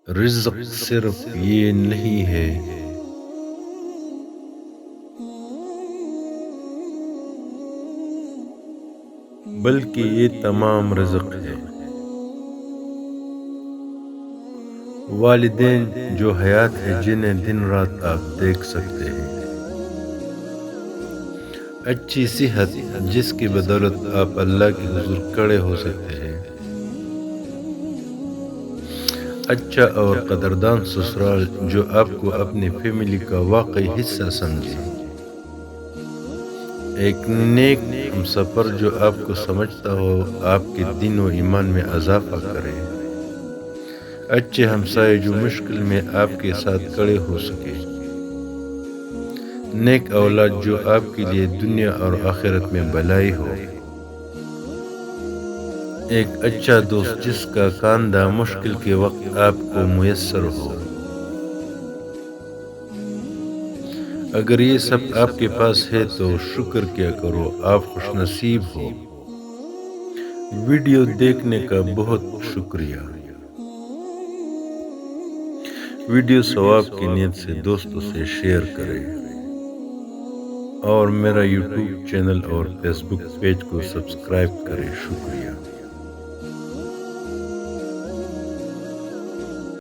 رزق صرف یہ نہیں ہے بلکہ یہ تمام رزق ہے۔ والدین جو حیات ہے جنہیں دن رات آپ دیکھ سکتے ہیں، اچھی صحت جس کی بدولت آپ اللہ کے حضور کھڑے ہو سکتے ہیں، اچھا اور قدردان سسرال جو آپ کو اپنی فیملی کا واقعی حصہ سمجھے، ایک نیک ہمسفر جو آپ کو سمجھتا ہو، آپ کے دین و ایمان میں اضافہ کرے، اچھے ہمسائے جو مشکل میں آپ کے ساتھ کھڑے ہو سکے، نیک اولاد جو آپ کے لیے دنیا اور آخرت میں بھلائی ہو، ایک اچھا دوست جس کا کاندھا مشکل کے وقت آپ کو میسر ہو۔ اگر یہ سب آپ کے پاس ہے تو شکر کیا کرو، آپ خوش نصیب ہو۔ ویڈیو دیکھنے کا بہت شکریہ۔ ویڈیو ثواب کی نیت سے دوستوں سے شیئر کریں اور میرا یوٹیوب چینل اور فیس بک پیج کو سبسکرائب کریں۔ شکریہ۔